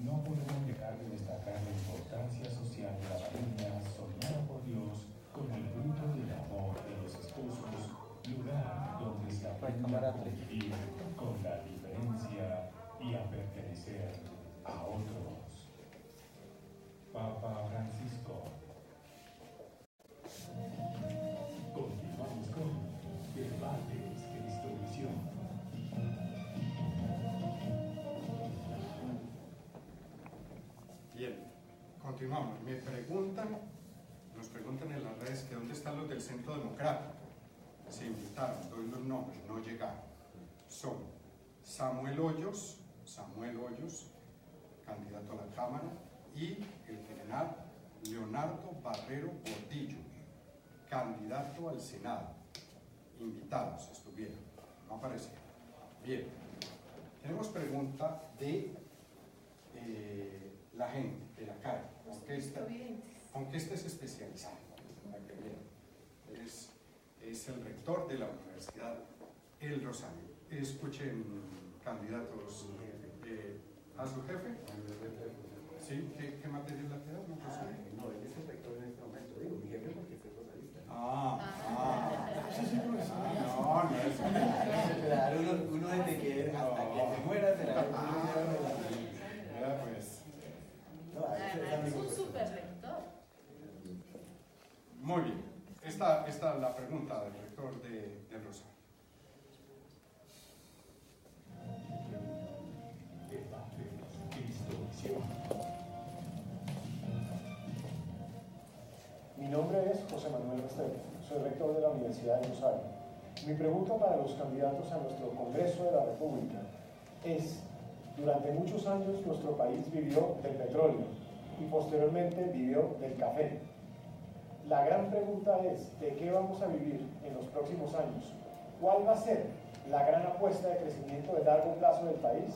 no podemos dejar de destacar la importancia social de la familia soñada por Dios como el fruto del amor de los esposos, lugar donde se aprende a convivir con la diferencia y a pertenecer a otros. Papa Francisco. Continuamos con Debates Cristovisión. Bien, continuamos. Nos preguntan en las redes que dónde están los del Centro Democrático. Se invitaron, doy los nombres, no llegaron. Son Samuel Hoyos, candidato a la Cámara, y el general Leonardo Barrero Gordillo, candidato al Senado. Invitados estuvieron, no aparecieron. Bien, tenemos pregunta de la gente, de la calle, aunque este es especializado, para que vean. Es el rector de la Universidad El Rosario. Escuchen, candidatos, ¿a su jefe? ¿Sí? ¿Qué materia es la que da? No, él es el rector en este momento, digo, mi jefe porque soy rosalista. No es. Uno desde que hasta que se muera será Pues. Es un super rector. Muy bien. Esta es la pregunta del rector del Rosario. Mi nombre es José Manuel Restrepo, soy rector de la Universidad de Rosario. Mi pregunta para los candidatos a nuestro Congreso de la República es: durante muchos años nuestro país vivió del petróleo y posteriormente vivió del café. La gran pregunta es: ¿de qué vamos a vivir en los próximos años? ¿Cuál va a ser la gran apuesta de crecimiento de largo plazo del país?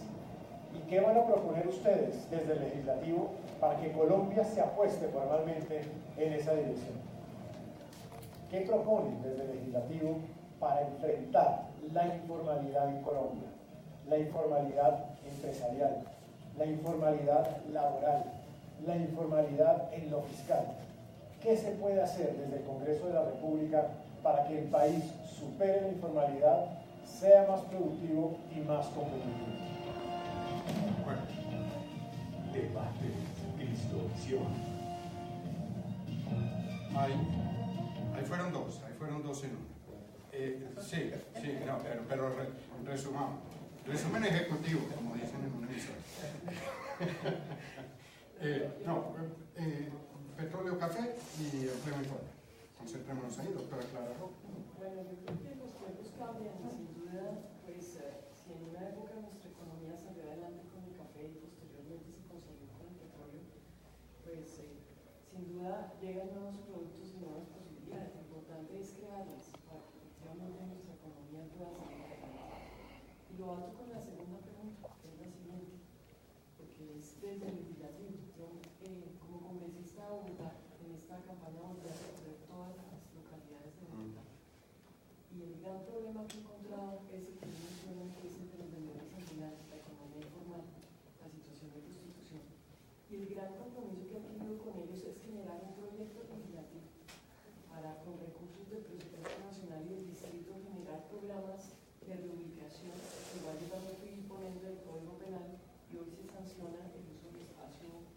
¿Y qué van a proponer ustedes desde el Legislativo para que Colombia se apueste formalmente en esa dirección? ¿Qué proponen desde el Legislativo para enfrentar la informalidad en Colombia? La informalidad empresarial, la informalidad laboral, la informalidad en lo fiscal. ¿Qué se puede hacer desde el Congreso de la República para que el país supere la informalidad, sea más productivo y más competitivo? Bueno. Debate Cristovisión. Ahí fueron dos en uno. Sí, no, pero resumamos. Resumen ejecutivo, como dicen en una emisora. Petróleo, café y empleo informal. Concentrémonos ahí, doctora Clara Roca. Bueno, yo creo que los tiempos cambian y sin duda, pues si en una época nuestra economía salió adelante con el café y posteriormente se consolidó con el petróleo, pues sin duda llegan nuevos productos y nuevas posibilidades. Lo importante es crearlas para que efectivamente nuestra economía pueda salir adelante. Y lo hago con la segunda pregunta, que es la siguiente, porque es desde el legislativo. Yo, como congresista de Bogotá, en esta campaña volví a recorrer todas las localidades de Bogotá. Y el gran problema que he encontrado es el que mencionan, que es el de los vendedores ambulantes, la economía informal, la situación de prostitución. Y el gran compromiso que han tenido con ellos es generar un proyecto legislativo para, con recursos del presupuesto nacional y del distrito, generar programas de reubicación, que igual yo también fui poniendo el Código Penal y hoy se sanciona el uso del espacio,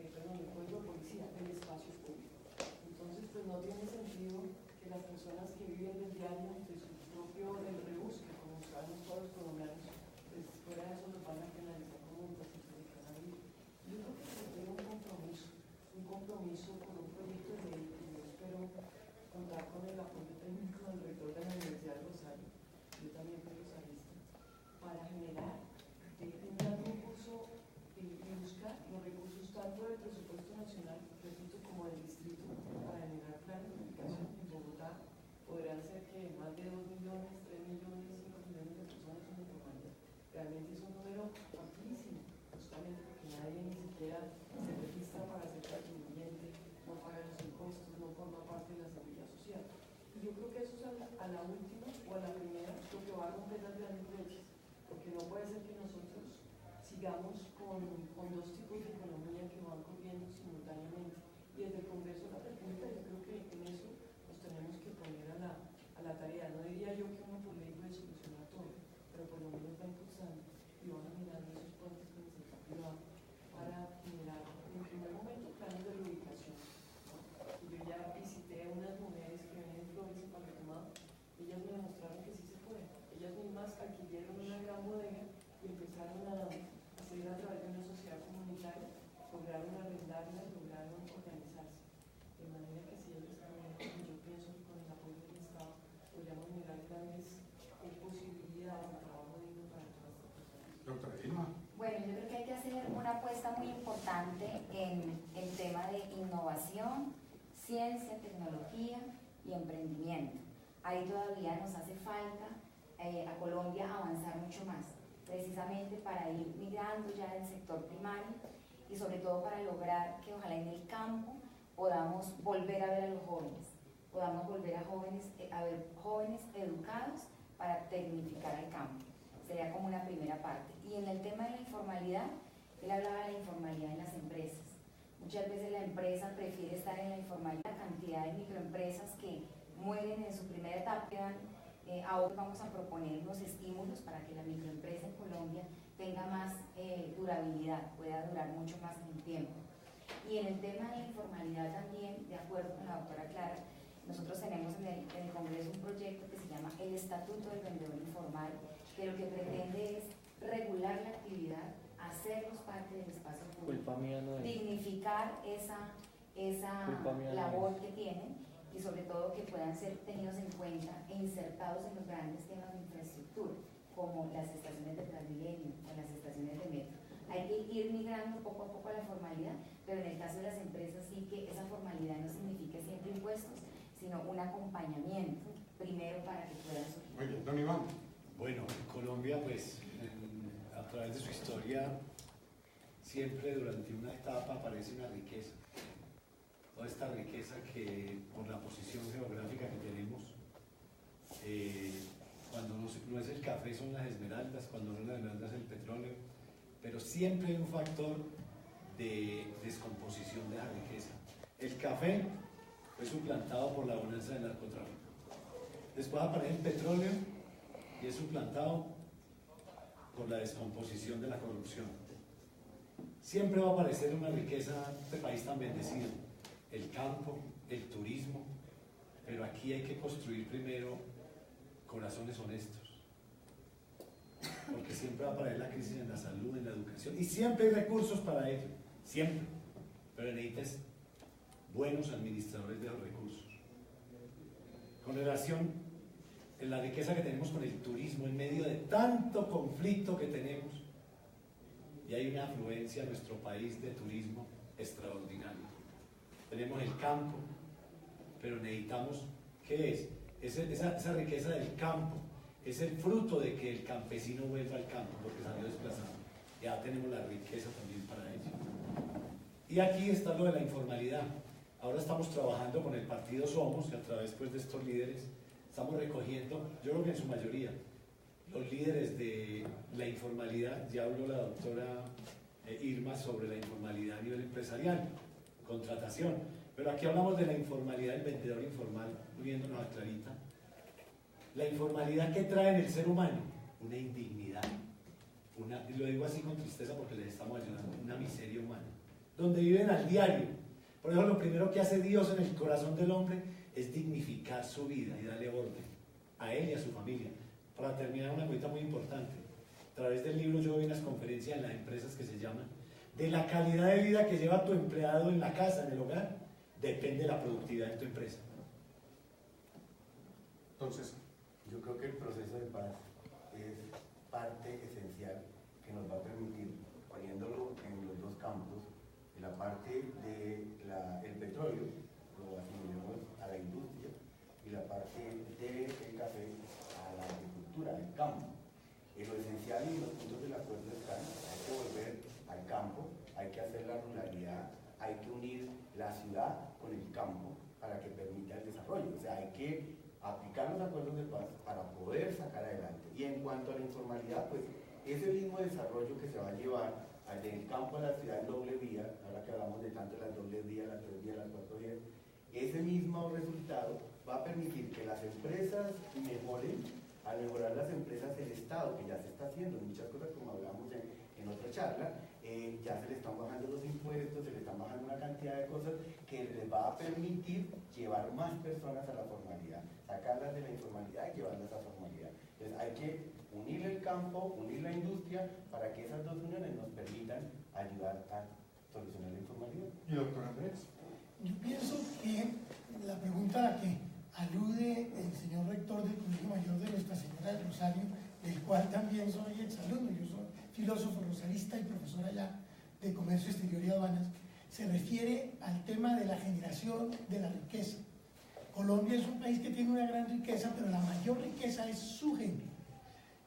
el Código de Policía, del espacio público. Entonces, pues no tiene sentido que las personas que viven del diario, de su propio, del rebusque, como sabemos todos los colombianos, pues fuera de eso nos van a penalizar como muchachos de cada día. Yo creo que se requiere un compromiso con un proyecto de ley que yo espero contar con el apoyo técnico del rector de la Universidad de Rosario, yo también soy rosalista, para generar un gran recurso y buscar los recursos tanto del presupuesto nacional, repito, como del distrito, para generar planes de ubicación. En Bogotá podrán ser que más de 2 millones, 3 millones, 5 millones de personas en informalidad. Realmente es un número amplísimo, justamente porque nadie ni siquiera se registra para ser contribuyente, no paga los impuestos, no forma parte de la seguridad social. Y yo creo que eso es a la última o a la primera lo que va a romper las grandes brechas, porque no puede ser que nosotros sigamos con dos una apuesta muy importante en el tema de innovación, ciencia, tecnología y emprendimiento. Ahí todavía nos hace falta a Colombia avanzar mucho más, precisamente para ir migrando ya del sector primario y sobre todo para lograr que ojalá en el campo podamos volver a ver a los jóvenes, podamos volver a ver jóvenes educados para tecnificar el campo. Sería como una primera parte. Y en el tema de la informalidad, él hablaba de la informalidad en las empresas. Muchas veces la empresa prefiere estar en la informalidad, la cantidad de microempresas que mueren en su primera etapa. Ahora vamos a proponer unos estímulos para que la microempresa en Colombia tenga más durabilidad, pueda durar mucho más en el tiempo. Y en el tema de la informalidad también, de acuerdo con la doctora Clara, nosotros tenemos en el Congreso un proyecto que se llama el Estatuto del Vendedor Informal, que lo que pretende es regular la actividad, hacerlos parte del espacio público, dignificar esa labor que tienen y sobre todo que puedan ser tenidos en cuenta e insertados en los grandes temas de infraestructura, como las estaciones de Transmilenio o las estaciones de metro. Hay que ir migrando poco a poco a la formalidad, pero en el caso de las empresas sí que esa formalidad no significa siempre impuestos, sino un acompañamiento primero para que puedan surgir. Muy bien, don Iván. Bueno, Colombia, pues, a través de su historia, siempre durante una etapa aparece una riqueza. Toda esta riqueza que, por la posición geográfica que tenemos, cuando no es el café son las esmeraldas, cuando no es las esmeraldas es el petróleo, pero siempre hay un factor de descomposición de la riqueza. El café fue suplantado por la bonanza del narcotráfico. Después aparece el petróleo y es suplantado por la descomposición de la corrupción. Siempre va a aparecer una riqueza de este país tan bendecido, el campo, el turismo, pero aquí hay que construir primero corazones honestos, porque siempre va a aparecer la crisis en la salud, en la educación, y siempre hay recursos para ello, siempre, pero necesitas buenos administradores de los recursos. Con relación a la riqueza que tenemos con el turismo, en medio de tanto conflicto que tenemos, y hay una afluencia en nuestro país de turismo extraordinaria. Tenemos el campo, pero necesitamos, ¿qué es? Esa riqueza del campo es el fruto de que el campesino vuelva al campo porque salió desplazado. Ya tenemos la riqueza también para ello. Y aquí está lo de la informalidad. Ahora estamos trabajando con el partido Somos, y a través pues, de estos líderes estamos recogiendo, yo creo que en su mayoría, los líderes de la informalidad. Ya habló la doctora Irma sobre la informalidad a nivel empresarial, contratación, pero aquí hablamos de la informalidad del vendedor informal, viéndonos a Clarita. La informalidad que trae en el ser humano, una indignidad, y lo digo así con tristeza porque les estamos ayudando, una miseria humana, donde viven al diario. Por eso lo primero que hace Dios en el corazón del hombre es dignificar su vida y darle orden a él y a su familia. Para terminar, una cosita muy importante, a través del libro yo doy unas conferencias en las empresas que se llaman de la calidad de vida que lleva tu empleado en la casa, en el hogar, depende de la productividad de tu empresa. Entonces, yo creo que el proceso de paz es parte esencial que nos va a permitir, poniéndolo en los dos campos, en la parte del petróleo, lo asimilamos a la industria, y la parte del café a la agricultura, al campo. Lo esencial y los puntos del acuerdo están: hay que volver al campo, hay que hacer la ruralidad, hay que unir la ciudad con el campo para que permita el desarrollo. O sea, hay que aplicar los acuerdos de paz para poder sacar adelante. Y en cuanto a la informalidad, pues ese mismo desarrollo que se va a llevar del campo a la ciudad en doble vía, ahora que hablamos de tanto las dobles vías, las tres vías, las cuatro vías, ese mismo resultado va a permitir que las empresas mejoren. Al mejorar las empresas, el Estado, que ya se está haciendo muchas cosas, como hablamos en otra charla, ya se le están bajando los impuestos, se le están bajando una cantidad de cosas que les va a permitir llevar más personas a la formalidad, sacarlas de la informalidad y llevarlas a la formalidad. Entonces hay que unir el campo, unir la industria, para que esas dos uniones nos permitan ayudar a solucionar la informalidad. ¿Y doctor Andrés? Yo pienso que la pregunta a la que alude el señor rector del Colegio Mayor de Nuestra Señora del Rosario, del cual también soy exalumno. Yo soy filósofo rosarista y profesor allá de Comercio Exterior y Aduanas, se refiere al tema de la generación de la riqueza. Colombia es un país que tiene una gran riqueza, pero la mayor riqueza es su gente.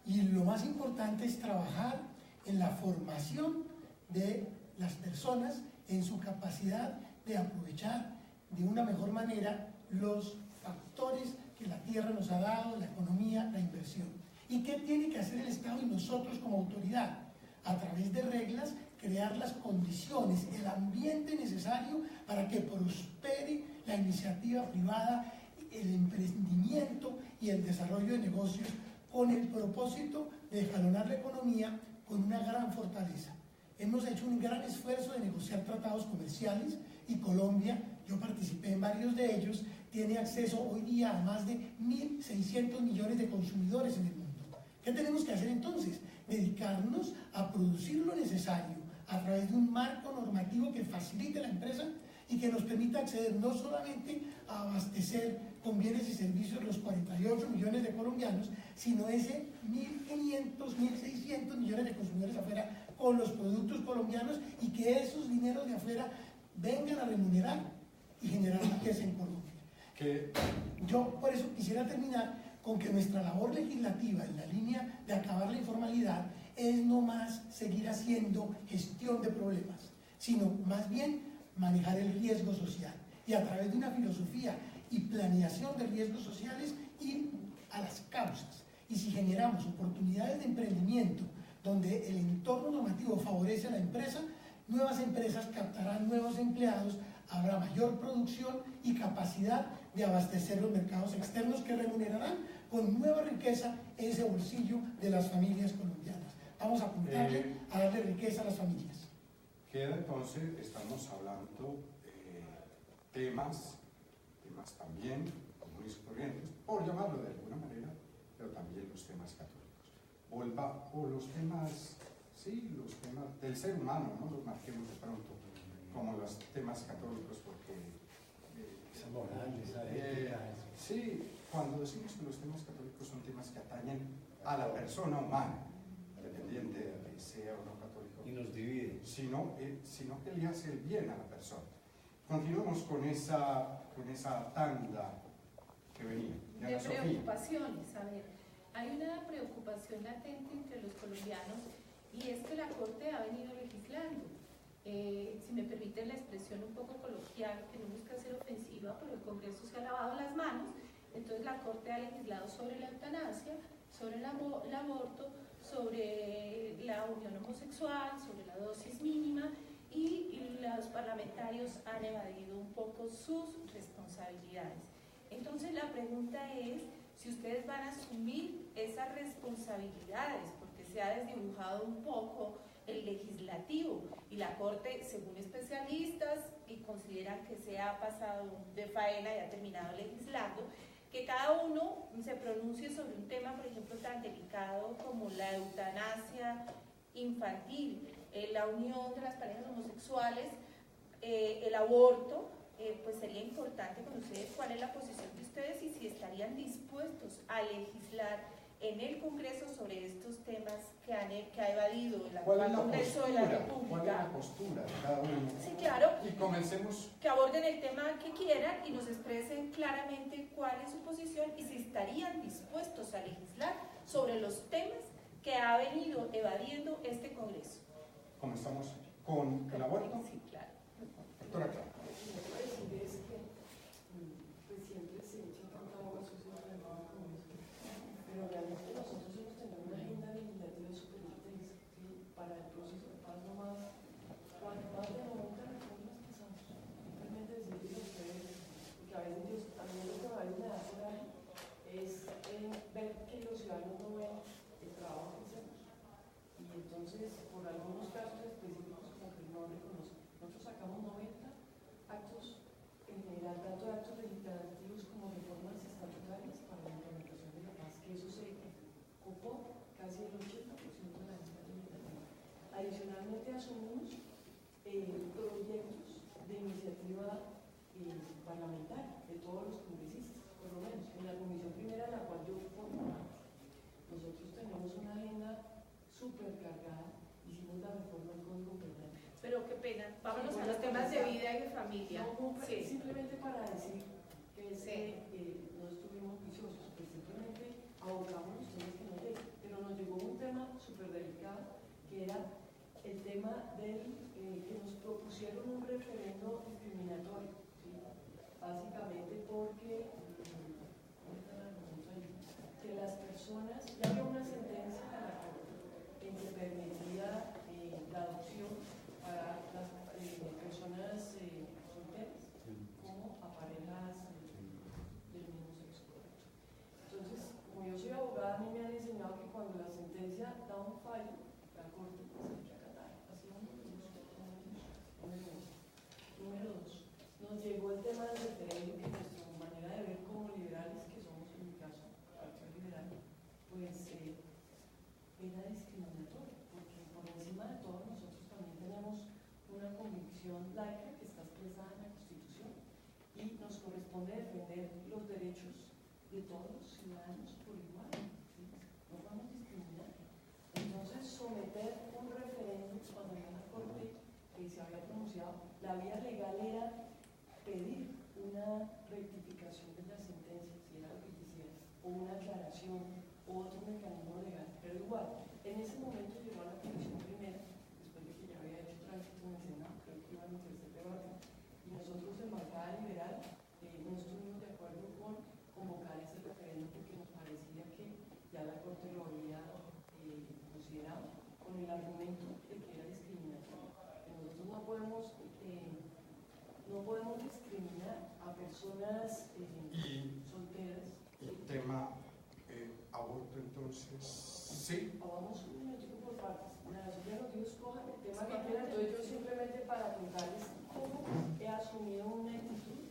Y lo más importante es trabajar en la formación de las personas, en su capacidad de aprovechar de una mejor manera los factores que la tierra nos ha dado, la economía, la inversión. ¿Y qué tiene que hacer el Estado y nosotros como autoridad? A través de reglas, crear las condiciones, el ambiente necesario para que prospere la iniciativa privada, el emprendimiento y el desarrollo de negocios, con el propósito de escalonar la economía con una gran fortaleza. Hemos hecho un gran esfuerzo de negociar tratados comerciales y Colombia, yo participé en varios de ellos, tiene acceso hoy día a más de 1.600 millones de consumidores en el mundo. ¿Qué tenemos que hacer entonces? Dedicarnos a producir lo necesario a través de un marco normativo que facilite la empresa y que nos permita acceder no solamente a abastecer con bienes y servicios los 48 millones de colombianos, sino ese 1.500, 1.600 millones de consumidores afuera con los productos colombianos y que esos dineros de afuera vengan a remunerar y generar riqueza en Colombia. Yo por eso quisiera terminar con que nuestra labor legislativa en la línea de acabar la informalidad es no más seguir haciendo gestión de problemas, sino más bien manejar el riesgo social y a través de una filosofía y planeación de riesgos sociales ir a las causas. Y si generamos oportunidades de emprendimiento donde el entorno normativo favorece a la empresa, nuevas empresas captarán nuevos empleados, habrá mayor producción y capacidad de abastecer los mercados externos que remunerarán con nueva riqueza ese bolsillo de las familias colombianas. Vamos a apuntarle a darle riqueza a las familias. Queda entonces, estamos hablando temas también comunes y corrientes, por llamarlo de alguna manera, pero también los temas católicos. O los temas, sí, los temas del ser humano, no los marquemos de pronto como los temas católicos, porque esa moral, esa ética. Sí, cuando decimos que los temas católicos son temas que atañen a la persona humana, independiente de que sea o no católico, y nos divide, sino que le hace el bien a la persona. Continuamos con esa tanda que venía. De preocupaciones, a ver, hay una preocupación latente entre los colombianos y es que la Corte ha venido legislando. Si me permiten la expresión un poco coloquial, que no busca ser ofensiva, pero el Congreso se ha lavado las manos, entonces la Corte ha legislado sobre la eutanasia, sobre el aborto, sobre la unión homosexual, sobre la dosis mínima, y los parlamentarios han evadido un poco sus responsabilidades. Entonces la pregunta es si ustedes van a asumir esas responsabilidades, porque se ha desdibujado un poco el legislativo y la Corte, según especialistas que consideran que se ha pasado de faena y ha terminado legislando, que cada uno se pronuncie sobre un tema, por ejemplo, tan delicado como la eutanasia infantil, la unión de las parejas homosexuales, el aborto. Pues sería importante conocer cuál es la posición de ustedes y si estarían dispuestos a legislar en el Congreso sobre estos temas que ha evadido el actual Congreso de la República. ¿Cuál es la postura de cada uno? Sí, claro. Y comencemos. Que aborden el tema que quieran y nos expresen claramente cuál es su posición y si estarían dispuestos a legislar sobre los temas que ha venido evadiendo este Congreso. Comenzamos con el aborto. Sí, claro. Doctora Clara. Pero realmente nosotros hemos tenido una agenda legislativa súper intensa, ¿sí? Para el proceso de paz más de 90 reformas pasamos. Simplemente decirles a ustedes, porque a veces también lo que a veces me da coraje es ver que los ciudadanos no ven el trabajo que hacemos. Y entonces, por algunos casos específicos, como que no reconocen. Nosotros sacamos 90 actos, en general, tanto actos legislativos como reformas estatutarias para la implementación de la paz, que eso se ocupó casi el 80% de la agenda legislativa. Adicionalmente asumimos proyectos de iniciativa parlamentaria de todos los congresistas, por lo menos en la comisión primera, la cual yo formo parte. Nosotros tenemos una agenda súper cargada, hicimos la reforma del Código Penal. Pero temas de vida y de familia. No, Sí. simplemente para decir que no estuvimos juiciosos, pues simplemente abordamos los temas que nos llegan, pero nos llegó un tema súper delicado, que era el tema del que nos propusieron un referendo discriminatorio, ¿sí? Básicamente porque que las personas, ya había una sentencia de la Corte en que permitía la adopción para las personas solteras como a parejas del mismo sexo. Entonces, como yo soy abogada, a mí me han enseñado que cuando la sentencia da un fallo, la Corte pues hay que acatar. Así Número dos, nos llegó el tema del referendo, que nuestra manera de ver como liberales, que somos en mi caso, Partido Liberal, pues era discriminatorio, porque por encima de todo nosotros también tenemos una convicción laica que está expresada en la Constitución y nos corresponde defender los derechos de todos los ciudadanos por igual, ¿sí? No podemos discriminar. Entonces, someter un referéndum cuando en la Corte se había pronunciado, la vía legal era pedir una rectificación de la sentencia, si era lo que quisiera, o una aclaración, o otro mecanismo legal, pero igual, en ese momento llegó a la Comisión Primera, después de que ya había hecho tránsito en el Senado, creo que iba en el tercer debate, y nosotros en Bancada Liberal no estuvimos de acuerdo con convocar ese referéndum porque nos parecía que ya la Corte lo había considerado con el argumento de que era discriminatorio. Nosotros no podemos discriminar a personas solteras. El tema aborto, entonces, sí. Vamos un momentico por partes. Ya nos dijo escojan el tema que quieran, entonces yo simplemente para contarles cómo he asumido una actitud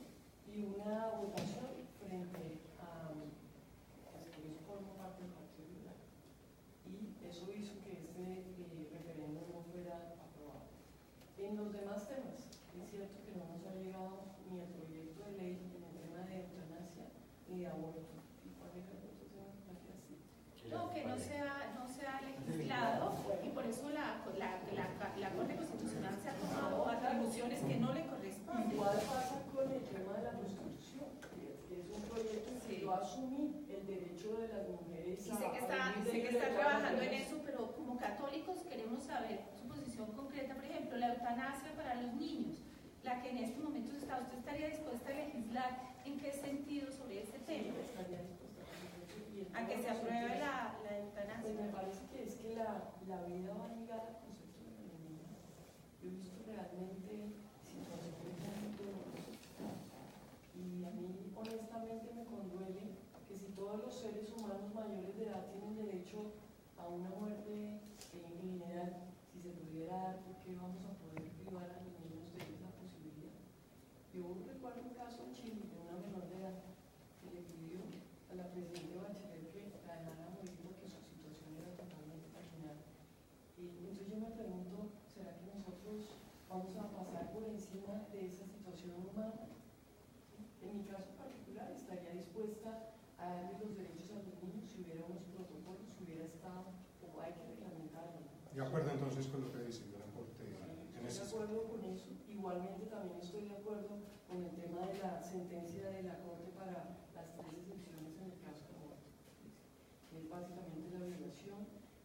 y una votación frente a pues, que yo formo parte del Partido Liberal. Y eso hizo que este referéndum no fuera aprobado. En los demás temas, es cierto que no nos ha llegado ni el proyecto de ley en el tema de eutanasia ni de aborto. ¿Y cuál era el otro tema? No, que no se ha legislado y por eso la Corte Constitucional se ha tomado atribuciones que no le corresponden. Igual pasa con el tema de la prostitución, que es un proyecto en que yo asumí el derecho de las mujeres y sé que está trabajando en eso, pero como católicos queremos saber su posición concreta. Por ejemplo, la eutanasia para los niños, la que en este momento está, ¿usted estaría dispuesta a legislar en qué sentido sobre ese tema? Estaría dispuesta a que se apruebe la eutanasia. Pues me parece que es que la vida va ligada al concepto de la dignidad. Yo he visto realmente situaciones muy dolorosas y a mí honestamente me conduele que si todos los seres humanos mayores de edad tienen derecho a una muerte general, si se pudiera dar, ¿por qué vamos a poder privar a los niños de esa posibilidad? Yo recuerdo un caso en Chile de una menor de edad que le pidió a la presidenta Bachelet que la dejara morir porque su situación era totalmente marginal. Entonces yo me pregunto, ¿será que nosotros vamos a pasar por encima de esa situación humana? En mi caso particular estaría dispuesta a darle los derechos a los niños si hubiera unos protocolos, si hubiera estado, o hay que reglamentarlo. De acuerdo entonces con lo que decidió la Corte. Estoy de acuerdo con eso. Igualmente también estoy de acuerdo con el tema de la sentencia de la Corte para las 3 excepciones en el caso de aborto, que es básicamente la violación,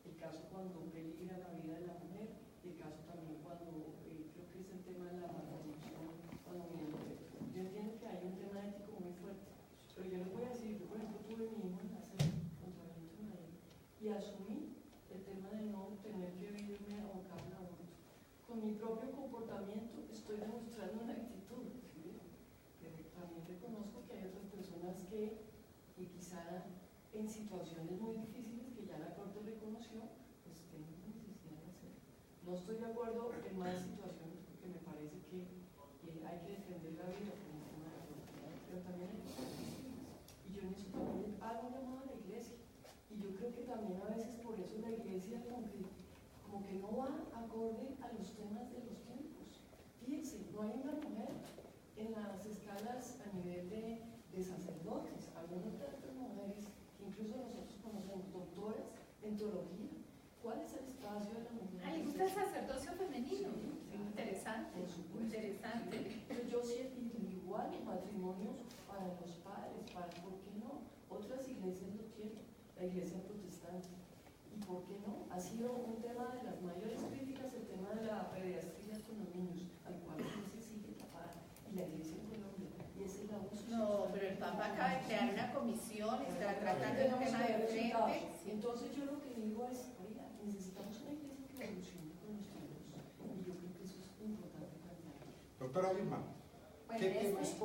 el caso cuando peligra la vida de la mujer, y el caso también cuando creo que es el tema de la malformación cuando miente. Yo entiendo que hay un tema ético muy fuerte, pero yo les voy a decir, yo por ejemplo tuve mi hijo en la sede contra el delito de Madrid y asumí el tema de no tener que vivirme a abocar al aborto. Con mi propio comportamiento estoy demostrando una actitud. ¿Sí? También reconozco que hay otras personas que quizá en situaciones muy difíciles que ya la Corte reconoció, pues tienen necesidad de hacerlo. No estoy de acuerdo en más situaciones porque me parece que hay que defender la vida por encima de la oportunidad, pero también hay cosas difíciles. Y yo en eso también hago un llamado a la Iglesia. Y yo creo que también a veces por eso la Iglesia como que no va acorde a los temas de los tiempos. Fíjense, no hay una mujer en las escalas a nivel de sacerdotes. Algunas tantas mujeres que incluso nosotros conocemos, doctoras en teología. ¿Cuál es el espacio de la mujer? ¿Le gusta el sacerdocio femenino? Sí, interesante. Por supuesto. Interesante. igual matrimonio para los padres, ¿por qué no? Otras iglesias lo quieren, la iglesia protestante. ¿Y por qué no? Ha sido un tema de las mayores críticas, el tema de la pederastía con los niños, al cual no se sigue tapada, y la iglesia en Colombia, y esa es la voz. No, pero el Papa acaba de crear una comisión, está tratando el tema de frente. Entonces yo lo que digo es, oiga, necesitamos una iglesia que evolucione con los tiempos, y yo creo que eso es importante cambiar. Doctora Vilma, ¿qué temas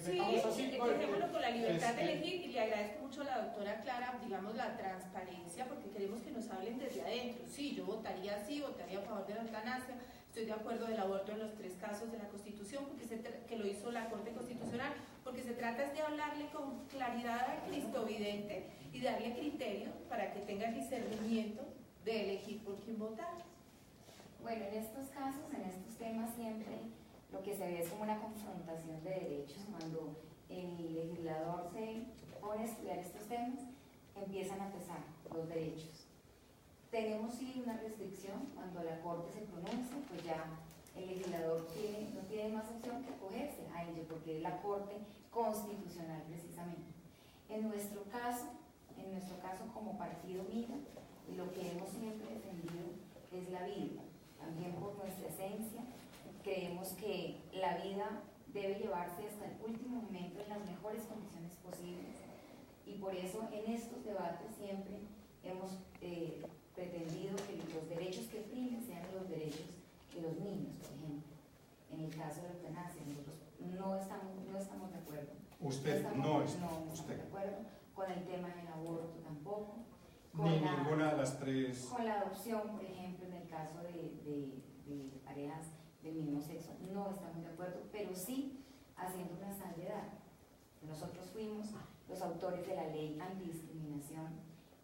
Sí, dejémoslo con la libertad de elegir, y le agradezco mucho a la doctora Clara, digamos, la transparencia, porque queremos que nos hablen desde adentro. Sí, yo votaría sí, votaría a favor de la eutanasia, estoy de acuerdo del aborto en los 3 casos de la Constitución, que lo hizo la Corte Constitucional, porque se trata de hablarle con claridad al cristovidente y darle criterio para que tenga el discernimiento de elegir por quién votar. Bueno, en estos casos, en estos temas siempre lo que se ve es como una confrontación de derechos. Cuando el legislador se pone a estudiar estos temas, empiezan a pesar los derechos. Tenemos sí una restricción, cuando la Corte se pronuncia, pues ya el legislador no tiene más opción que acogerse a ello, porque es la Corte Constitucional precisamente. En nuestro caso como partido MIGA, lo que hemos siempre defendido es la vida, también por nuestra esencia. Creemos que la vida debe llevarse hasta el último momento en las mejores condiciones posibles, y por eso en estos debates siempre hemos pretendido que los derechos que primen sean los derechos de los niños, por ejemplo. En el caso de la eutanasia, nosotros no estamos de acuerdo. Usted no estamos de acuerdo con el tema del aborto tampoco. Ni ninguna de las 3. Con la adopción, por ejemplo, en el caso de parejas del mismo sexo, no estamos de acuerdo, pero sí haciendo una salvedad. Nosotros fuimos los autores de la ley antidiscriminación,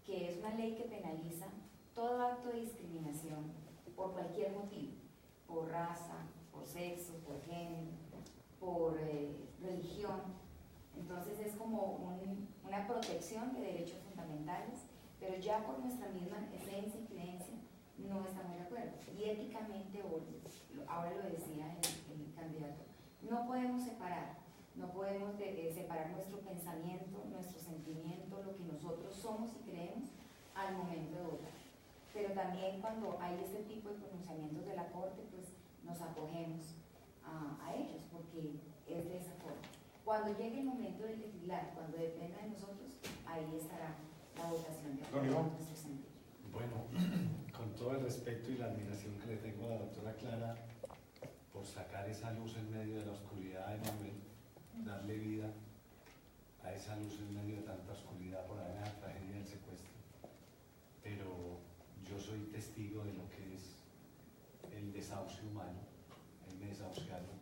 que es una ley que penaliza todo acto de discriminación por cualquier motivo, por raza, por sexo, por género, por religión. Entonces es como una protección de derechos fundamentales, pero ya por nuestra misma esencia y creencia no estamos de acuerdo. Y éticamente, ahora lo decía el candidato, no podemos separar nuestro pensamiento, nuestro sentimiento, lo que nosotros somos y creemos al momento de votar. Pero también cuando hay este tipo de pronunciamientos de la Corte, pues nos acogemos a ellos, porque es de esa forma. Cuando llegue el momento de legislar, cuando dependa de nosotros, ahí estará la votación de acuerdo a nuestro sentido. Bueno, con todo el respeto y la admiración que le tengo a la doctora Clara por sacar esa luz en medio de la oscuridad de Manuel, darle vida a esa luz en medio de tanta oscuridad por la tragedia del secuestro. Pero yo soy testigo de lo que es el desahucio humano. Él me desahuciaron,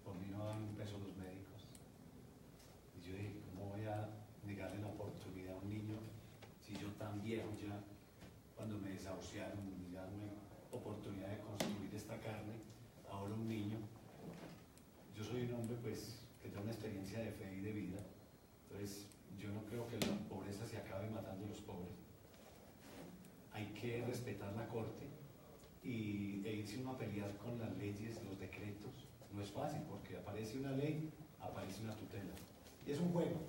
por mí no daban un peso los médicos. Y yo dije, ¿cómo voy a negarle la oportunidad a un niño si yo tan viejo ya, cuando me desahuciaron, me dieron la oportunidad de construir esta carne, ahora un niño? Yo soy un hombre pues que tiene una experiencia de fe y de vida, entonces yo no creo que la pobreza se acabe matando a los pobres. Hay que respetar la Corte e irse uno a pelear con las leyes, los decretos. No es fácil, porque aparece una ley, aparece una tutela, y es un juego.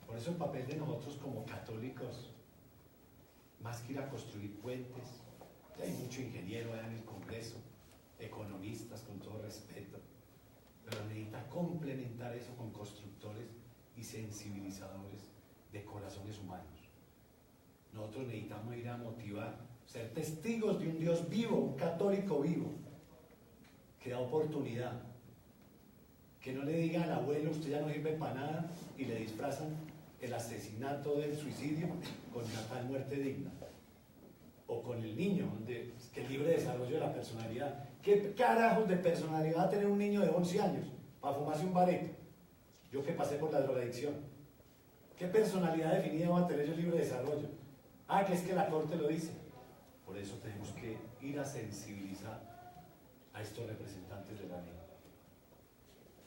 Por eso el papel de nosotros como católicos, más que ir a construir puentes, ya hay mucho ingeniero allá en el Congreso, economistas con todo respeto, pero necesita complementar eso con constructores y sensibilizadores de corazones humanos. Nosotros necesitamos ir a motivar, ser testigos de un Dios vivo, un católico vivo, que da oportunidad, que no le diga al abuelo, usted ya no sirve para nada, y le disfrazan el asesinato del suicidio con una tal muerte digna. O con el niño, que el libre desarrollo de la personalidad. ¿Qué carajos de personalidad va a tener un niño de 11 años para fumarse un bareto? Yo que pasé por la drogadicción. ¿Qué personalidad definida va a tener yo libre desarrollo? Ah, que es que la Corte lo dice. Por eso tenemos que ir a sensibilizar a estos representantes de la ley.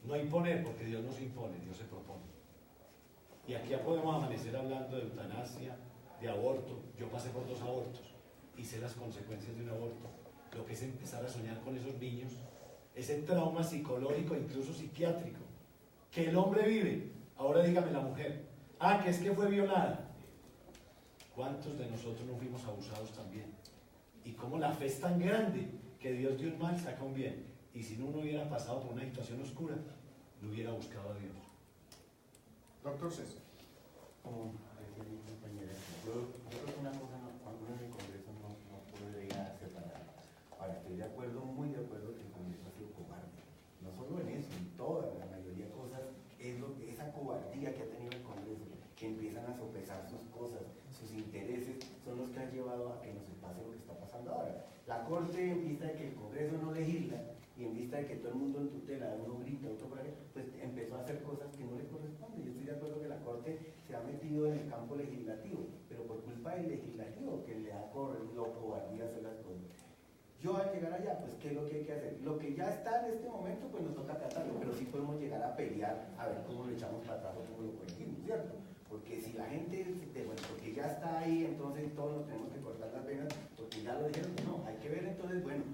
No imponer, porque Dios no se impone, Dios se propone. Y aquí ya podemos amanecer hablando de eutanasia, de aborto. Yo pasé por 2 abortos y sé las consecuencias de un aborto. Lo que es empezar a soñar con esos niños es ese trauma psicológico, incluso psiquiátrico, que el hombre vive. Ahora dígame la mujer, que es que fue violada. ¿Cuántos de nosotros no fuimos abusados también? Y cómo la fe es tan grande que Dios de un mal saca un bien. Y si no uno hubiera pasado por una situación oscura, no hubiera buscado a Dios. Doctor César. Como decía mi compañera, yo creo que una cosa cuando uno en el Congreso no puede llegar a separar. Ahora, estoy de acuerdo, muy de acuerdo que el Congreso ha sido cobarde. No solo en eso, en toda la mayoría de cosas, esa cobardía que ha tenido el Congreso, que empiezan a sopesar sus cosas, sus intereses, son los que han llevado a que nos pase lo que está pasando ahora. La Corte, en vista de que el Congreso no legisla, y en vista de que todo el mundo en tutela, uno grita, otro por ahí, pues empezó a hacer cosas que no le corresponden. Yo estoy de acuerdo que la Corte se ha metido en el campo legislativo, pero por culpa del legislativo que le da lo cobardía hacer las cosas. Yo al llegar allá, pues ¿qué es lo que hay que hacer? Lo que ya está en este momento, pues nos toca acatarlo, pero sí podemos llegar a pelear, a ver cómo lo echamos para atrás o cómo lo corregimos, ¿cierto? Porque si la gente, bueno, porque ya está ahí, entonces todos nos tenemos que cortar las venas, porque ya lo dijeron, no, hay que ver entonces, bueno,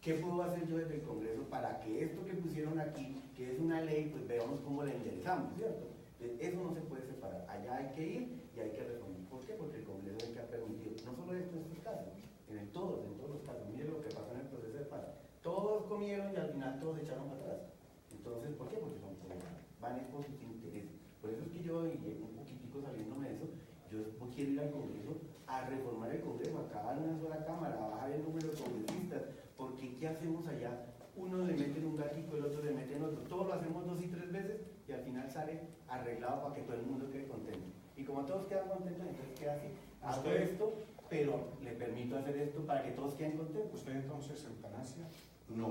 ¿qué puedo hacer yo desde el Congreso para que esto que pusieron aquí, que es una ley, pues veamos cómo la enderezamos, ¿cierto? Eso no se puede separar, allá hay que ir y hay que reformar. ¿Por qué? Porque el Congreso es el que ha permitido, no solo esto en estos casos, en todos los casos, miren lo que pasó en el proceso de paz. Todos comieron y al final todos echaron para atrás. Entonces, ¿por qué? Porque son poblanos, van por sus intereses. Por eso es que yo, y un poquitico saliéndome de eso, yo quiero ir al Congreso a reformar el Congreso, a acabar una sola cámara, a bajar el número de congresistas, porque ¿qué hacemos allá? Uno le mete en un gatico, el otro le mete en otro, todos lo hacemos 2 y 3 veces y al final sale arreglado para que todo el mundo quede contento. Y como todos quedan contentos, entonces queda así. Hago esto, pero le permito hacer esto para que todos queden contentos. ¿Usted entonces eutanasia? No,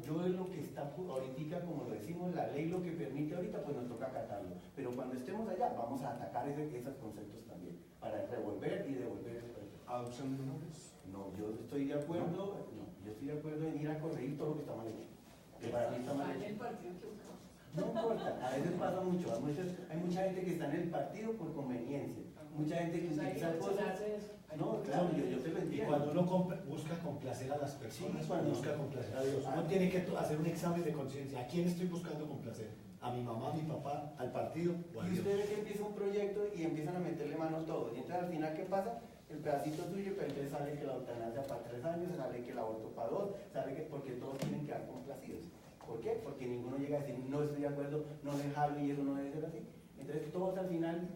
yo es lo que está ahorita, como lo decimos, la ley lo que permite ahorita, pues nos toca acatarlo. Pero cuando estemos allá, vamos a atacar esos conceptos también, para revolver y devolver esos conceptos. ¿Adopción de menores? No, yo estoy de acuerdo, yo estoy de acuerdo en ir a corregir todo lo que está mal hecho. Que para mí está mal hecho. No importa, a veces pasa mucho, hay mucha gente que está en el partido por conveniencia, mucha gente que utiliza cosas. No, claro, yo te lo entiendo. Y cuando uno busca complacer a las personas, sí, cuando busca complacer a Dios, uno tiene que hacer un examen de conciencia. ¿A quién estoy buscando complacer? ¿A mi mamá, a mi papá, al partido o a Dios? Y usted ve que empieza un proyecto y empiezan a meterle mano todos. Y entonces al final, ¿qué pasa? El pedacito tuyo, pero entonces sale que la eutanasia para 3 años, sale que el aborto para 2, sale que porque todos tienen que quedar complacidos. ¿Por qué? Porque ninguno llega a decir, no estoy de acuerdo, no le jalo y eso no debe ser así. Entonces todos al final,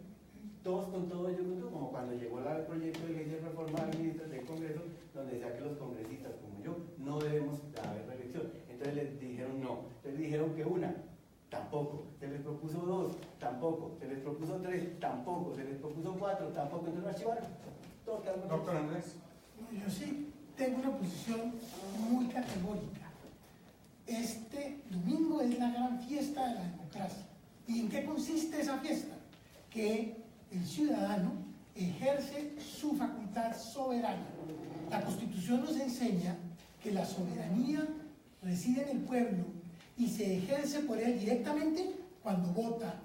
todos con todo, yo creo, como cuando llegó el proyecto de ley de reforma de ministros del Congreso, donde decía que los congresistas como yo no debemos haber reelección. Entonces les dijeron no, les dijeron que una, tampoco, se les propuso 2, tampoco, se les propuso 3, tampoco, se les propuso 4, tampoco, entonces lo archivaron. Todos quedaron. Doctor Andrés. Yo sí tengo una posición muy categórica. Este domingo es la gran fiesta de la democracia. ¿Y en qué consiste esa fiesta? Que el ciudadano ejerce su facultad soberana. La Constitución nos enseña que la soberanía reside en el pueblo y se ejerce por él directamente cuando vota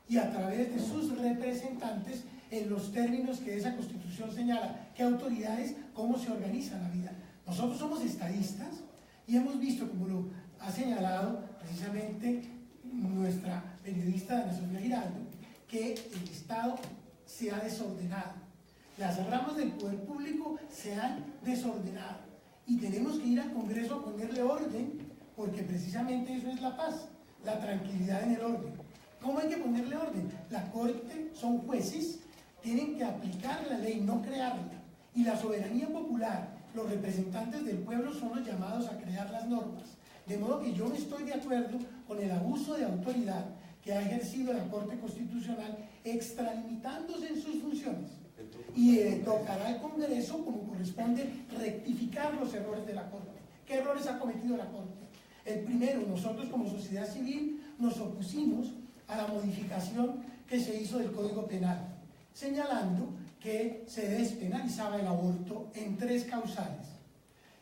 y a través de sus representantes en los términos que esa Constitución señala, qué autoridades, cómo se organiza la vida. Nosotros somos estadistas y hemos visto, como lo ha señalado precisamente nuestra periodista Ana Sofía Giraldo, que el Estado se ha desordenado. Las ramas del poder público se han desordenado y tenemos que ir al Congreso a ponerle orden, porque precisamente eso es la paz, la tranquilidad en el orden. ¿Cómo hay que ponerle orden? La Corte son jueces, tienen que aplicar la ley, no crearla. Y la soberanía popular, los representantes del pueblo son los llamados a crear las normas. De modo que yo no estoy de acuerdo con el abuso de autoridad que ha ejercido la Corte Constitucional, extralimitándose en sus funciones. Y tocará al Congreso, como corresponde, rectificar los errores de la Corte. ¿Qué errores ha cometido la Corte? El primero, nosotros como sociedad civil nos opusimos a la modificación que se hizo del Código Penal, señalando que se despenalizaba el aborto en 3 causales.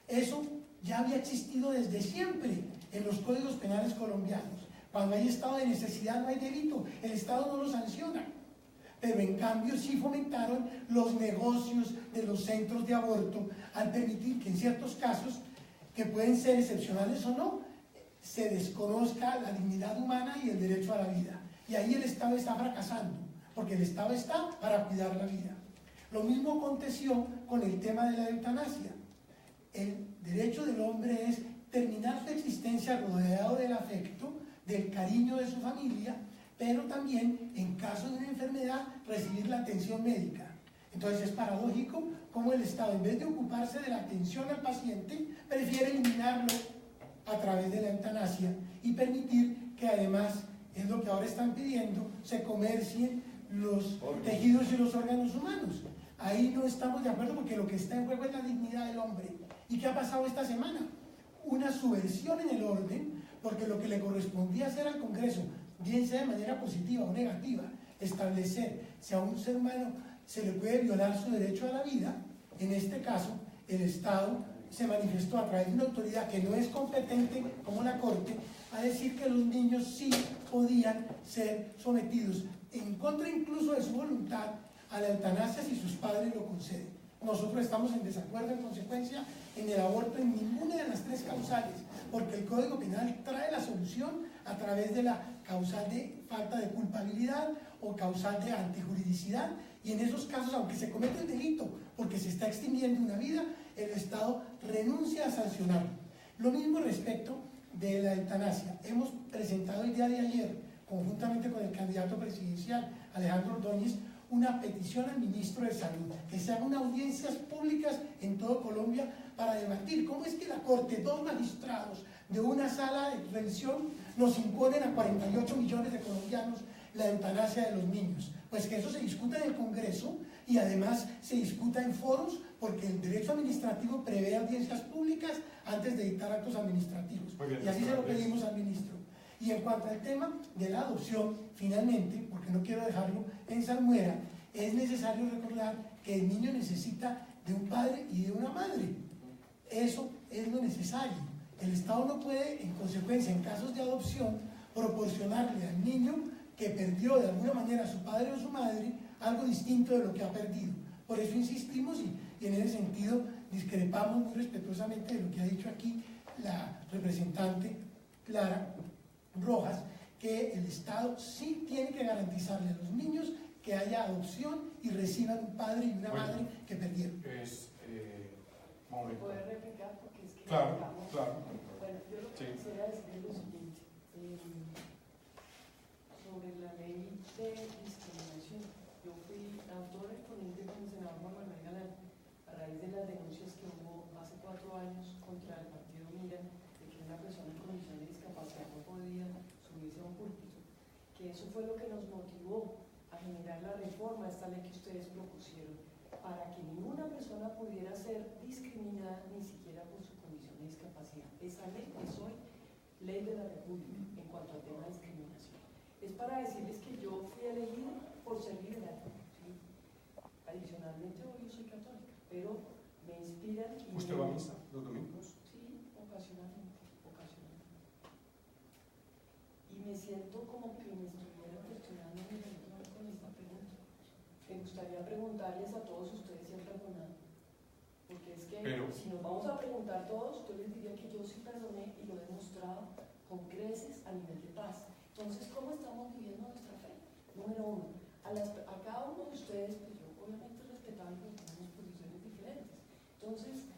Eso ya había existido desde siempre en los códigos penales colombianos. Cuando hay estado de necesidad no hay delito, el Estado no lo sanciona. Pero en cambio sí fomentaron los negocios de los centros de aborto al permitir que en ciertos casos, que pueden ser excepcionales o no, se desconozca la dignidad humana y el derecho a la vida. Y ahí el Estado está fracasando, porque el Estado está para cuidar la vida. Lo mismo aconteció con el tema de la eutanasia. El derecho del hombre es terminar su existencia rodeado del afecto, del cariño de su familia, pero también, en caso de una enfermedad, recibir la atención médica. Entonces es paradójico cómo el Estado, en vez de ocuparse de la atención al paciente, prefiere eliminarlo a través de la eutanasia y permitir que además, es lo que ahora están pidiendo, se comercien los tejidos y los órganos humanos. Ahí no estamos de acuerdo porque lo que está en juego es la dignidad del hombre. ¿Y qué ha pasado esta semana? Una subversión en el orden, porque lo que le correspondía hacer al Congreso, bien sea de manera positiva o negativa, establecer si a un ser humano se le puede violar su derecho a la vida. En este caso, el Estado se manifestó a través de una autoridad que no es competente, como la Corte, a decir que los niños sí podían ser sometidos, en contra incluso de su voluntad, a la eutanasia si sus padres lo conceden. Nosotros estamos en desacuerdo, en consecuencia, en el aborto en ninguna de las tres causales, porque el Código Penal trae la solución a través de la causal de falta de culpabilidad o causal de antijuridicidad, y en esos casos, aunque se comete el delito porque se está extinguiendo una vida, el Estado renuncia a sancionarlo. Lo mismo respecto de la eutanasia. Hemos presentado el día de ayer, conjuntamente con el candidato presidencial Alejandro Ordóñez, una petición al ministro de Salud, que se hagan audiencias públicas en todo Colombia para debatir cómo es que la Corte, dos magistrados de una sala de revisión, nos imponen a 48 millones de colombianos la eutanasia de los niños. Pues que eso se discuta en el Congreso y además se discuta en foros, porque el derecho administrativo prevé audiencias públicas antes de dictar actos administrativos. Y así se lo pedimos al ministro. Y en cuanto al tema de la adopción, finalmente, porque no quiero dejarlo en salmuera, es necesario recordar que el niño necesita de un padre y de una madre. Eso es lo necesario. El Estado no puede, en consecuencia, en casos de adopción, proporcionarle al niño que perdió de alguna manera a su padre o su madre algo distinto de lo que ha perdido. Por eso insistimos y en ese sentido discrepamos muy respetuosamente de lo que ha dicho aquí la representante Clara Rojas, que el Estado sí tiene que garantizarle a los niños que haya adopción y reciban un padre y una madre que perdieron. ¿Puede replicar? Porque es que claro. Bueno, yo lo que quisiera decir es lo siguiente. Sobre la ley de discriminación, yo fui autor del ponente con el senador Juan Manuel Galán a raíz de las denuncias que hubo hace 4 años contra el partido Mira de que una persona en condición de discapacidad no podía subirse a un púlpito, que eso fue lo que nos motivó a generar la reforma a esta ley que ustedes propusieron, para que ninguna persona pudiera ser discriminada ni siquiera por su condición de discapacidad. Esa ley es hoy ley de la República en cuanto al tema de discriminación. Es para decirles que yo fui elegida por ser liberal, ¿sí? Adicionalmente hoy yo soy católica, pero me inspiran y ¿Usted va a misa los domingos? Sí, ocasionalmente. Y me siento como que me estuviera cuestionando mi religión con esta pregunta. Me gustaría preguntarles a todos ustedes si han perdonado. Porque es que si nos vamos a preguntar todos, yo les diría que yo sí perdoné y lo he demostrado con creces a nivel de paz. Entonces, ¿cómo estamos viviendo nuestra fe? Número uno, a cada uno de ustedes, pues yo obviamente respetable porque tenemos posiciones diferentes. Entonces,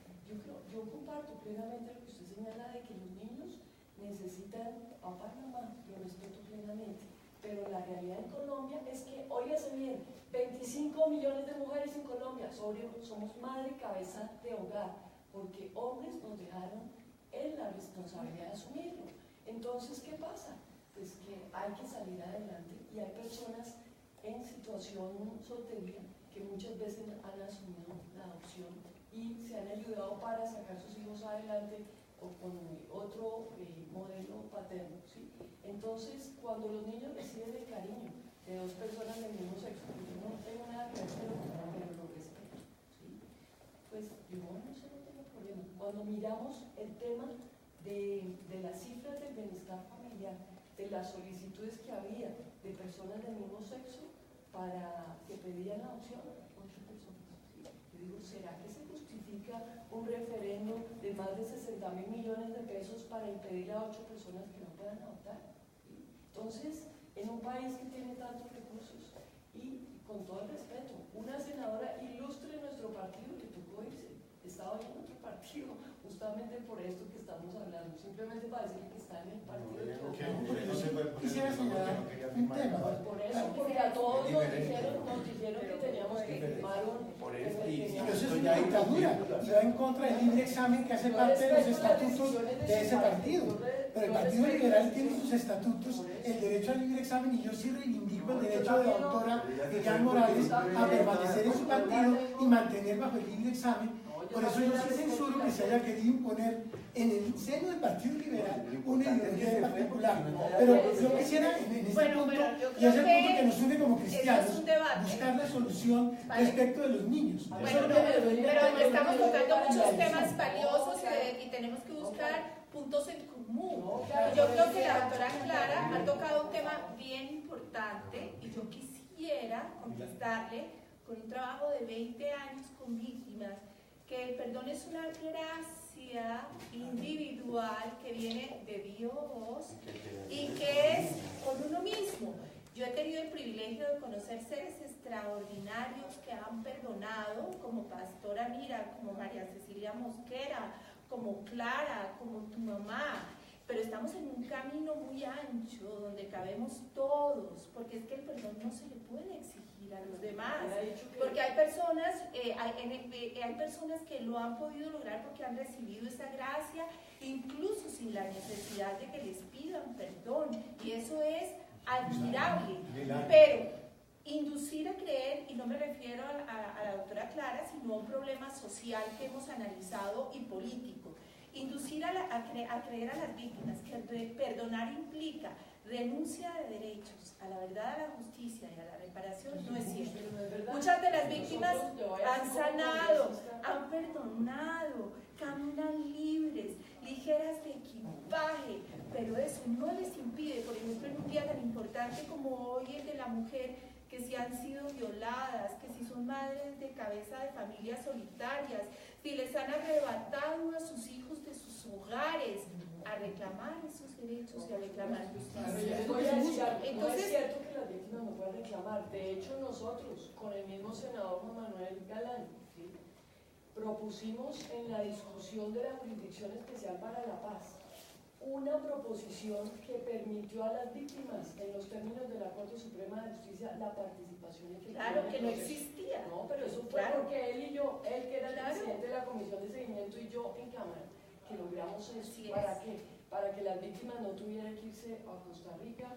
yo comparto plenamente lo que usted señala de que los niños necesitan papá y mamá, lo respeto plenamente. Pero la realidad en Colombia es que, óigase bien, 25 millones de mujeres en Colombia, somos madre y cabeza de hogar, porque hombres nos dejaron en la responsabilidad de asumirlo. Entonces, ¿qué pasa? Pues que hay que salir adelante y hay personas en situación soltería que muchas veces han asumido la adopción y se han ayudado para sacar sus hijos adelante o con otro modelo paterno, ¿sí? Entonces, cuando los niños reciben el cariño de dos personas del mismo sexo, yo no tengo nada que ver pero lo respeto, ¿sí? Pues yo no tengo problema. Cuando miramos el tema de las cifras del bienestar familiar, de las solicitudes que había de personas del mismo sexo para que pedían adopción, 8 personas. ¿Sí? Yo digo, ¿será que se justifica justifica un referendo de más de 60.000 millones de pesos para impedir a 8 personas que no puedan adoptar? Entonces, en un país que tiene tantos recursos y, con todo el respeto, una senadora ilustre de nuestro partido que tocó irse, estaba en otro partido, justamente por esto que estamos hablando, simplemente para decir que está en el partido de Quisiera señalar un tema. por eso, porque a todos nos dijeron que teníamos que firmar un... Y eso es una dictadura, se va en contra del libre examen que hace parte de los estatutos de ese partido. Pero el Partido Liberal tiene sus estatutos, el derecho al libre examen, y yo sí reivindico el derecho de la doctora Vivian Morales a permanecer en su partido y mantener bajo el libre examen. Por eso yo sí censuro que se haya querido imponer en el seno del Partido Liberal una ideología en particular. Pero yo quisiera en este punto, y es el punto que nos une como cristianos, buscar la solución respecto de los niños. Pero estamos tocando muchos temas valiosos y tenemos que buscar puntos en común. Yo creo que la doctora Clara ha tocado un tema bien importante y yo quisiera contestarle con un trabajo de 20 años con víctimas, que el perdón es una gracia individual que viene de Dios y que es con uno mismo. Yo he tenido el privilegio de conocer seres extraordinarios que han perdonado, como Pastora Mira, como María Cecilia Mosquera, como Clara, como tu mamá. Pero estamos en un camino muy ancho donde cabemos todos, porque es que el perdón no se le puede exigir a los demás, porque hay personas que lo han podido lograr porque han recibido esa gracia, incluso sin la necesidad de que les pidan perdón, y eso es admirable. Pero inducir a creer, y no me refiero a la doctora Clara, sino a un problema social que hemos analizado y político. Inducir a creer a las víctimas que perdonar implica renuncia de derechos a la verdad, a la justicia y a la reparación no es cierto. Muchas de las víctimas han sanado, han perdonado, caminan libres, ligeras de equipaje, pero eso no les impide, por ejemplo, en un día tan importante como hoy, el de la mujer, que si han sido violadas, que si son madres de cabeza de familias solitarias, si les han arrebatado a sus hijos de sus hogares, a reclamar esos derechos y a reclamar justicia. Entonces, no es cierto que las víctimas no puedan reclamar. De hecho, nosotros, con el mismo senador Juan Manuel Galán, ¿sí?, propusimos en la discusión de la Jurisdicción Especial para la Paz una proposición que permitió a las víctimas, en los términos de la Corte Suprema de Justicia, la participación efectiva. Claro, que no existía. No, pero eso fue porque él y yo, él que era el presidente de la Comisión de Seguimiento y yo en Cámara, que logramos eso. ¿Para qué? Para que las víctimas no tuvieran que irse a Costa Rica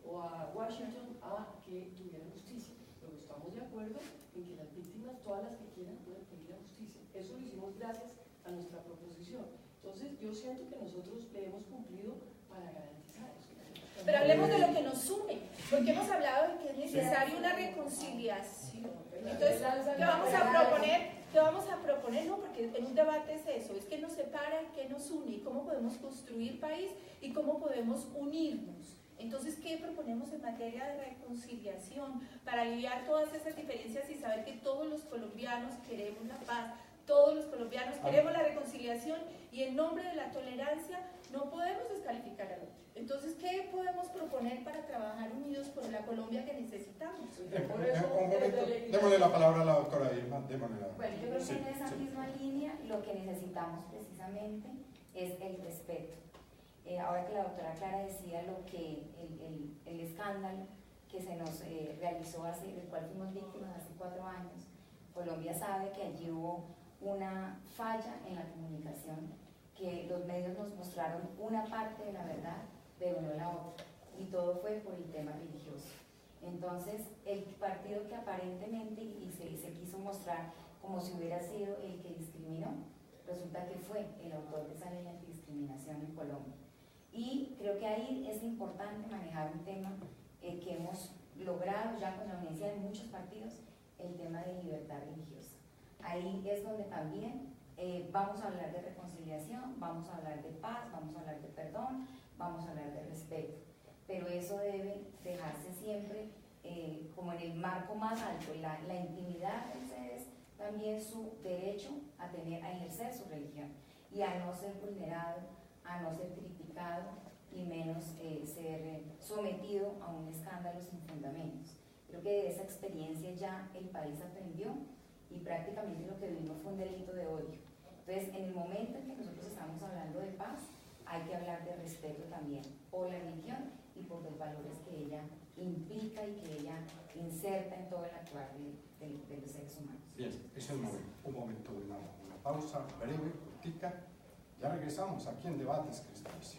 o a Washington a que tuvieran justicia. Pero estamos de acuerdo en que las víctimas, todas las que quieran, pueden pedir la justicia. Eso lo hicimos gracias a nuestra proposición. Entonces, yo siento que nosotros le hemos cumplido para garantizar eso. Pero hablemos de lo que nos une, porque hemos hablado de que es necesaria una reconciliación. Entonces, ¿qué vamos a proponer? ¿Qué vamos a proponer? No, porque en un debate es eso, es que nos separa, qué nos une, y cómo podemos construir país y cómo podemos unirnos. Entonces, ¿qué proponemos en materia de reconciliación para aliviar todas esas diferencias y saber que todos los colombianos queremos la paz? Todos los colombianos queremos la reconciliación y en nombre de la tolerancia no podemos descalificar al otro. Entonces, ¿qué podemos proponer para trabajar unidos por la Colombia que necesitamos? Por eso, démosle la palabra a la doctora Irma. Bueno, yo creo que en esa misma línea lo que necesitamos precisamente es el respeto. Ahora que la doctora Clara decía lo que el escándalo que se nos realizó, del cual fuimos víctimas hace 4 años, Colombia sabe que allí hubo una falla en la comunicación, que los medios nos mostraron una parte de la verdad, pero no la otra, y todo fue por el tema religioso. Entonces, el partido que aparentemente se quiso mostrar como si hubiera sido el que discriminó, resulta que fue el autor de esa ley de antidiscriminación en Colombia. Y creo que ahí es importante manejar un tema que hemos logrado ya con la audiencia de muchos partidos, el tema de libertad religiosa. Ahí es donde también vamos a hablar de reconciliación, vamos a hablar de paz, vamos a hablar de perdón, vamos a hablar de respeto. Pero eso debe dejarse siempre como en el marco más alto, la intimidad de ustedes, también su derecho a ejercer su religión y a no ser vulnerado, a no ser criticado y menos ser sometido a un escándalo sin fundamentos. Creo que de esa experiencia ya el país aprendió y prácticamente lo que vivimos fue un delito de odio. Entonces, en el momento en que nosotros estamos hablando de paz, hay que hablar de respeto también por la religión y por los valores que ella implica y que ella inserta en todo el actuar de los seres humanos. Bien, es un momento de una pausa breve, cortica. Ya regresamos aquí en Debates Cristianos.